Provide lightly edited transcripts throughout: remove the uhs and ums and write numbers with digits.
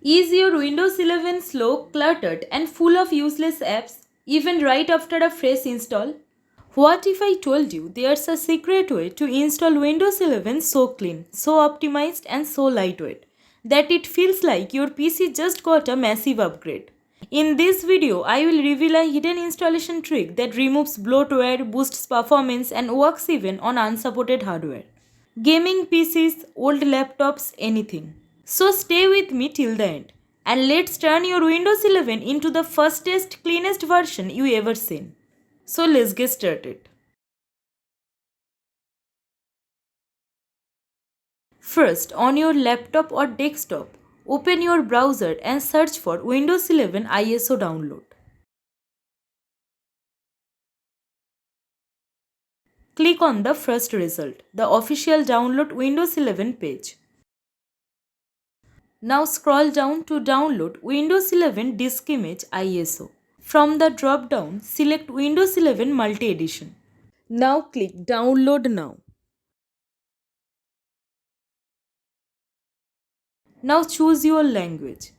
Is your Windows 11 slow, cluttered, and full of useless apps, even right after a fresh install? What if I told you there's a secret way to install Windows 11 so clean, so optimized, and so lightweight that it feels like your PC just got a massive upgrade? In this video, I will reveal a hidden installation trick that removes bloatware, boosts performance, and works even on unsupported hardware. Gaming PCs, old laptops, anything. So stay with me till the end and let's turn your Windows 11 into the fastest, cleanest version you ever seen. So let's get started. First, on your laptop or desktop, open your browser and search for Windows 11 ISO download. Click on the first result, the official download Windows 11 page. Now scroll down to download Windows 11 disk image ISO. From the drop down, select Windows 11 Multi Edition. Now click Download Now. Now choose your language.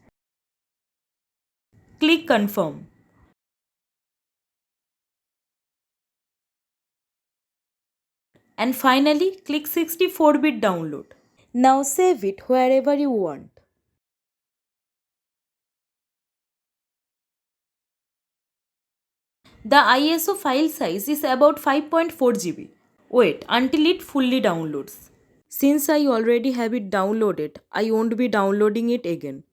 Click Confirm. And finally, click 64-bit download. Now save it wherever you want. The ISO file size is about 5.4 GB. Wait until it fully downloads. Since I already have it downloaded, I won't be downloading it again.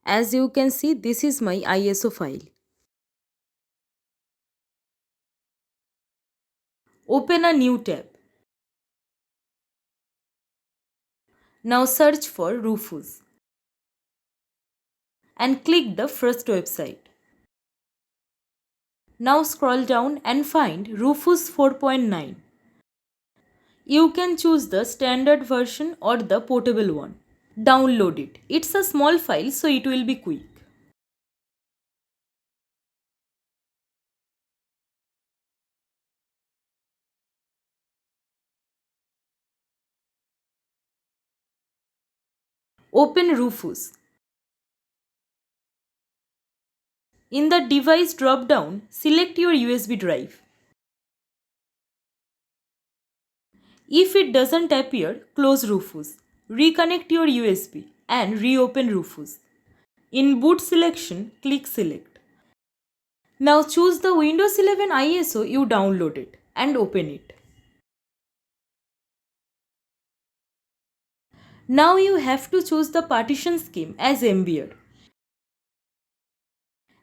As you can see, this is my ISO file. Open a new tab. Now search for Rufus and click the first website. Now scroll down and find Rufus 4.9. You can choose the standard version or the portable one. Download it. It's a small file so it will be quick. Open Rufus. In the device drop down, select your USB drive. If it doesn't appear, close Rufus. Reconnect your USB and reopen Rufus. In boot selection, click Select. Now choose the Windows 11 ISO you downloaded and open it. Now you have to choose the partition scheme as Embed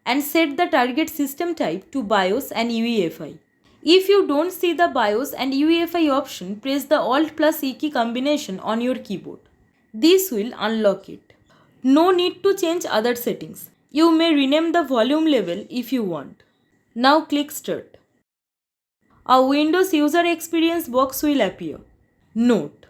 and set the target system type to BIOS and UEFI. If you don't see the BIOS and UEFI option, press the Alt plus E key combination on your keyboard. This will unlock it. No need to change other settings. You may rename the volume level if you want. Now click Start. A Windows User Experience box will appear. Note: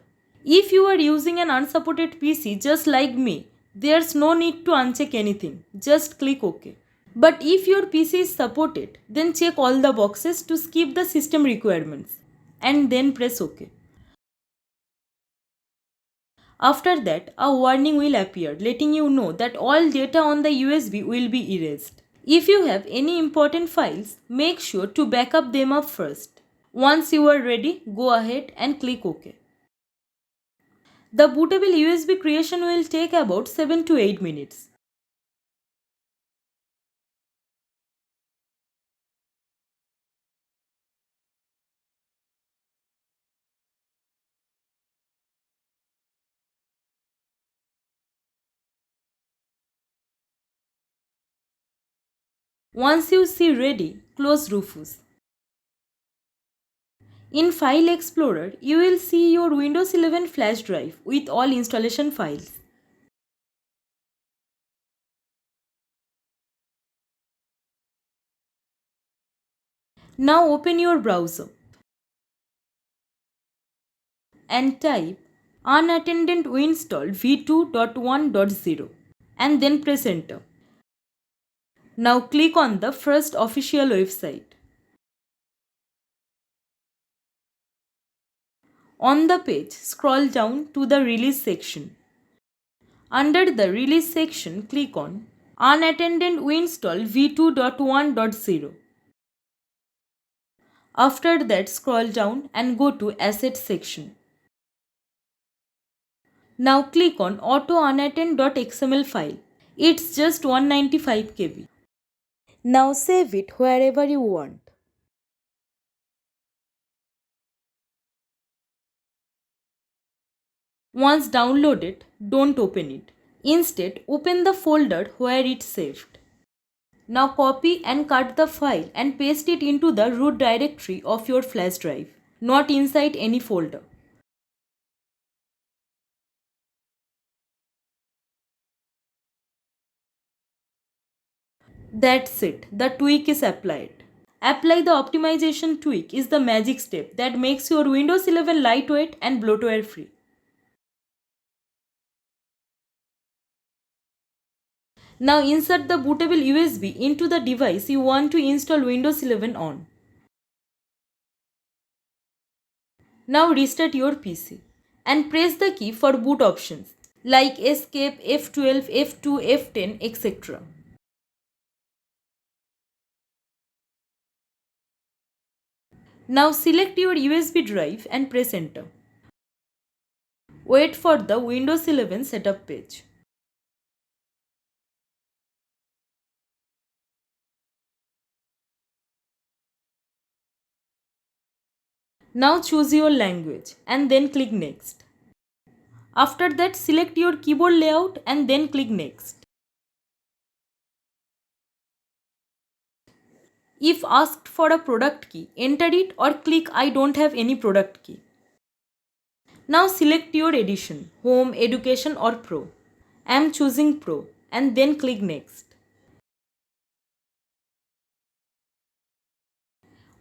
if you are using an unsupported PC just like me, there's no need to uncheck anything. Just click OK. But if your PC is supported, then check all the boxes to skip the system requirements and then press OK. After that, a warning will appear letting you know that all data on the USB will be erased. If you have any important files, make sure to backup them up first. Once you are ready, go ahead and click OK. The bootable USB creation will take about 7 to 8 minutes. Once you see ready, close Rufus. In File Explorer, you will see your Windows 11 flash drive with all installation files. Now open your browser and type unattended winstall v2.1.0 and then press enter. Now click on the first official website. On the page, scroll down to the release section. Under the Release section, click on Unattended Winstall v2.1.0. After that, scroll down and go to Assets section. Now click on Auto Unattend.xml file. It's just 195 KB. Now save it wherever you want. Once downloaded, don't open it. Instead, open the folder where it's saved. Now copy and cut the file and paste it into the root directory of your flash drive, not inside any folder. That's it, the tweak is applied. Apply the optimization tweak is the magic step that makes your Windows 11 lightweight and bloatware free. Now insert the bootable USB into the device you want to install Windows 11 on. Now restart your PC and press the key for boot options like Escape, F12, F2, F10, etc. Now select your USB drive and press enter. Wait for the Windows 11 setup page. Now choose your language and then click next. After that, select your keyboard layout and then click next. If asked for a product key, enter it or click I don't have any product key. Now select your edition, Home, Education or Pro. I am choosing Pro and then click next.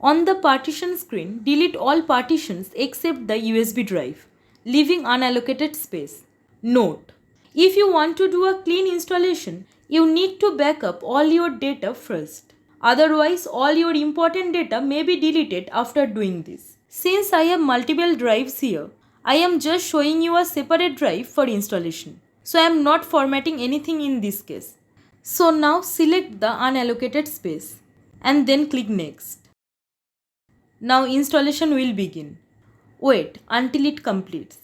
On the partition screen, delete all partitions except the USB drive, leaving unallocated space. Note: if you want to do a clean installation, you need to back up all your data first. Otherwise, all your important data may be deleted after doing this. Since I have multiple drives here, I am just showing you a separate drive for installation. So I am not formatting anything in this case. So now select the unallocated space and then click next. Now installation will begin. Wait until it completes.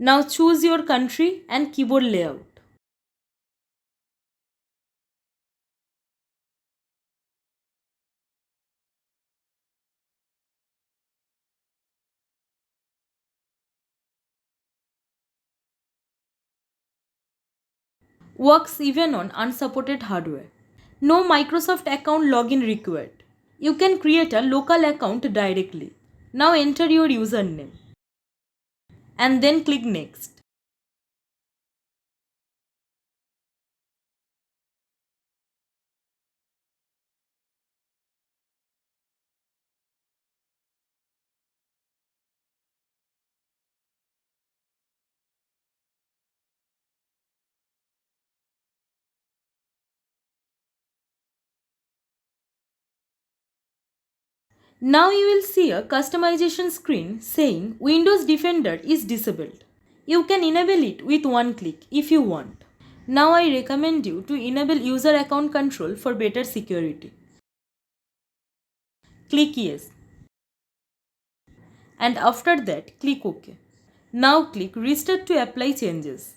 Now choose your country and keyboard layout. Works even on unsupported hardware. No Microsoft account login required. You can create a local account directly. Now enter your username and then click next. Now you will see a customization screen saying Windows Defender is disabled. You can enable it with one click if you want. Now I recommend you to enable user account control for better security. Click yes. And after that click OK. Now click Restart to apply changes.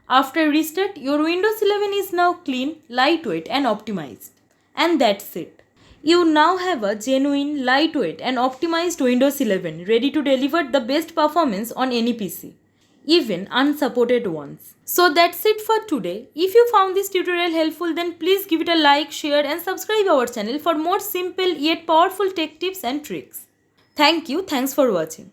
After restart, your Windows 11 is now clean, lightweight and optimized. And that's it. You now have a genuine, lightweight and optimized Windows 11 ready to deliver the best performance on any PC, even unsupported ones. So that's it for today. If you found this tutorial helpful, then please give it a like, share and subscribe our channel for more simple yet powerful tech tips and tricks. Thank you. Thanks for watching.